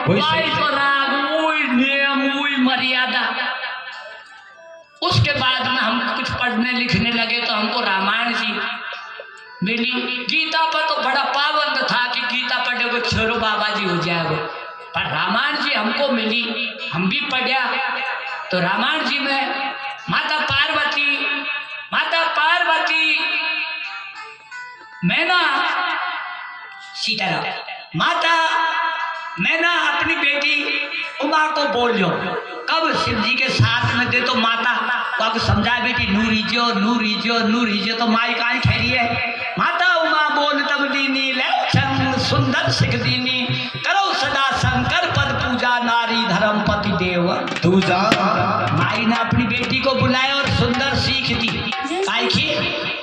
भाई तो राग वही नियम वही मर्यादा। उसके बाद में हम कुछ पढ़ने लिखने लगे तो हमको रामायण जी मिली। गीता पर तो बड़ा पाबंद था कि गीता पढ़े छोरो बाबा जी हो जाएगा, पर रामायण जी हमको मिली, हम भी पढ़ा। तो रामायण जी में माता पार्वती मैना सीताराम मैना अपनी बेटी उमा को बोल लो। कब शिव जी के साथ में थे तो माता तो आपको समझा बेटी नूर तो माई काई ठहरी है। माता उमा बोल तब दीनी लक्षण सुंदर सिख दीनी करो सदा शंकर पद पूजा नारी धर्म पति देव तू जा। माई ने अपनी बेटी को बुलाया और सुंदर सीख दी,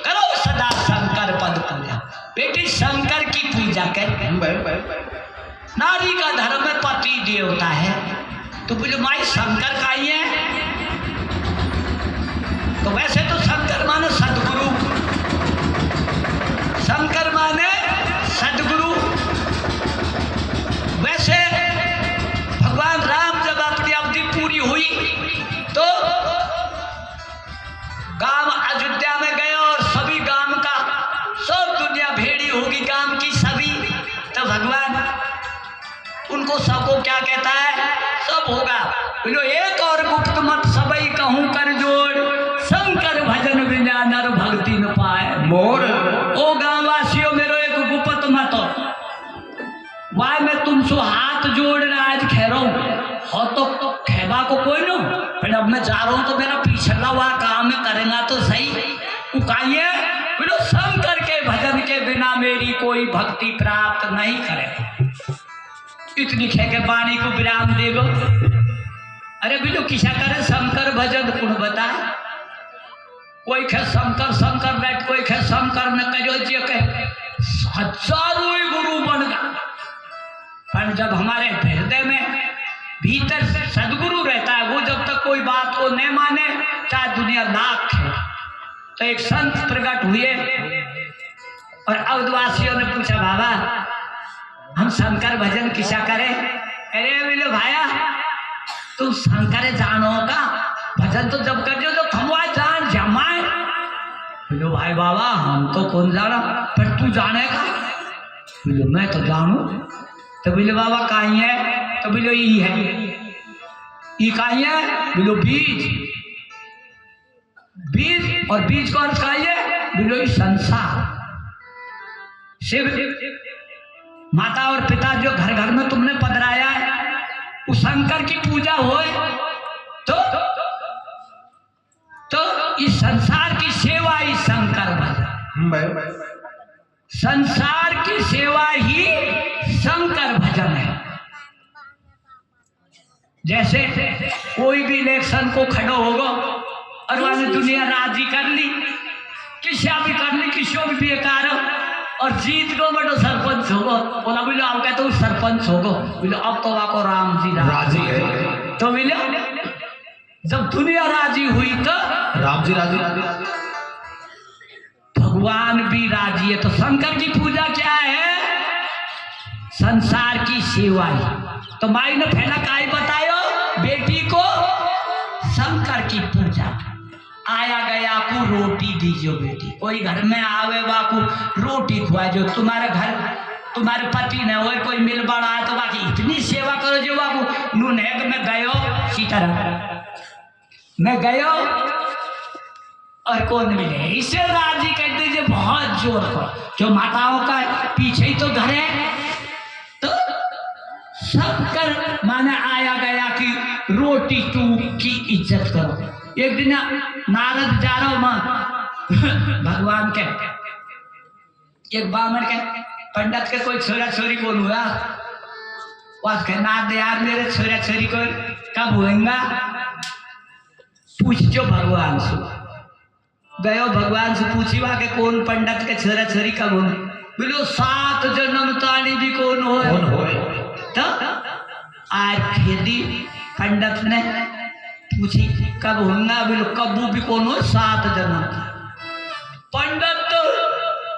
करो सदा शंकर पद पूजा। बेटी शंकर की पूजा कर, नारी का धर्म में पति देवता है। तो बोले माई शंकर का ही है। तो वैसे तो शंकर माने सदगुरु, शंकर माने सदगुरु। वैसे भगवान राम जब अपनी अवधि पूरी हुई तो गांव अयोध्या में गए और सभी गांव का सब दुनिया भेड़ी होगी गांव की सभी। तो भगवान उनको सबको क्या कहता है, सब होगा बोलो एक और गुप्त मत सबई कहूं कर जोड़ शंकर भजन बिना नर भक्ति न पाए मोर। ओ गांव वासियों मेरो एक गुप्त मत वाह मैं तुमसे हाथ जोड़ रहा आज खेरो हो तो खेबा को कोई नो, फिर अब मैं जा रहा हूं तो मेरा पिछला हुआ काम करेगा तो सही। उकाइए बोलो शंकर के भजन के बिना मेरी कोई भक्ति प्राप्त नहीं करेगा। इतनी खे के वाणी को विराम देगो। अरे बिलो किसा करे शंकर भजन कुण बता। कोई खे शंकर बैठ, कोई खे शंकर में करो जे के हजारों ही गुरु बन गया। पर जब हमारे हृदय में भीतर सदगुरु रहता है, वो जब तक कोई बात को नहीं माने चाहे दुनिया लाख है। तो एक संत प्रकट हुए और अवधवासियों ने पूछा बाबा हम शंकर भजन किसा करें। अरे बोले भाया तुम शंकर जानो का भजन तो जब कर तो थमवा जान जमाए। बोलो भाई बाबा हम तो कौन जाना, पर तू जानेगा। बोलो मैं तो जानू। तो बोले बाबा कहीं है, तो बोलो ये है। ये कहीं है, बोलो बीज और बीज को अर्थ कहीं है, बोलो ये संसार। शिव माता और पिता जो घर घर में तुमने पधराया है उस शंकर की पूजा होए तो इस संसार की सेवा ही शंकर भजन, संसार की सेवा ही शंकर भजन है। जैसे कोई भी इलेक्शन को खड़ा होगा और वहां दुनिया राजी कर ली, किसी भी कर ली, किसी भी बेकार और जीत गो बटो सरपंच होगो। बोला बोलो आप कहते हो सरपंच होगो। बोलो अब तो वाको राम जी राजी है। तो बोले जब दुनिया राजी हुई तो राम जी राजी, भगवान भी राजी है। तो शंकर की पूजा क्या है, संसार की सेवा ही। तो माई ने पहला काय बतायो बेटी को शंकर की पूजा। आया गया को रोटी दीजिए बेटी, कोई घर में आवे बाकू रोटी खुआ जो तुम्हारे घर तुम्हारे पति ने हो कोई मिल बड़ा है तो बाकी इतनी सेवा करो जो बाबू नूनेग में गयो सीताराम मैं गयो और कौन मिले इसे राजी कर दीजिए बहुत जोर पर। जो माताओं का पीछे ही तो घर है। तो शंकर माने आया गया कि रोटी तू की इज्जत करो। एक दिन नारद जा रहा मां भगवान के एक बामण के पंडित के कोई छोरा छोरी कौन हुआ बस नाथ यार मेरे छोरा छोरी को कब होएगा पूछ जो भगवान से गयो भगवान से पूछी वहां के कौन पंडित के छोरा छोरी कब होने बोलो 7 जन्म तानी भी कौन हो तो आज खेती पंडित ने पूछी कब होगा बोलो कबू भी कौन हो 7 जन्म पंडित तो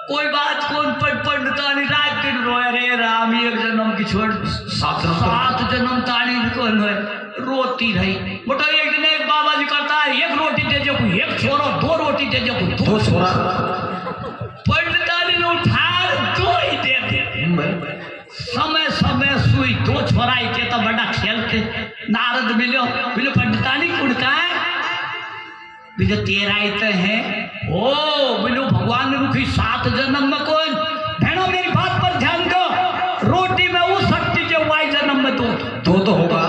कोई बात कौन पंडितानी रात दिन रोए रे राम एक जन्म की छोड़ 7 जन्म ताली को रोटी रही बोटा एक दिन एक बाबा जी करता है एक रोटी दे जो एक छोरो दो रोटी दे जो दो छोरा पंडितानी ने उठा दो ही दे समय समय सुई दो छोरा ही के तो बड़ा खेलते नारद मिलो बोले पंडितानी कुड़का है बोले तेरा ही तो है ओ बोलो भगवान ने रुखी 7 जन्म में कौन बहनों मेरी बात पर ध्यान दो रोटी में वो शक्ति जो वाई जन्म में दो तो होगा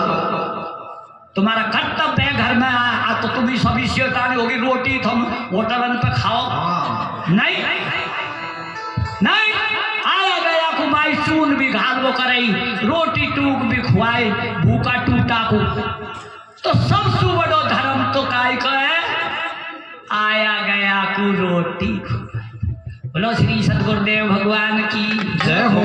तुम्हारा कर्तव्य है घर में आ तो तुम्हें सभी शेतानी होगी रोटी तुम होटलन पे खाओ नहीं नहीं आया गया कुमाई चून भी घालवो करई रोटी टूक भी खुआई भूखा टूटा को तो सबसे बड़ो धर्म तो काय का है आया गया को रोटी बोलो श्री सद्गुरुदेव भगवान की जय हो।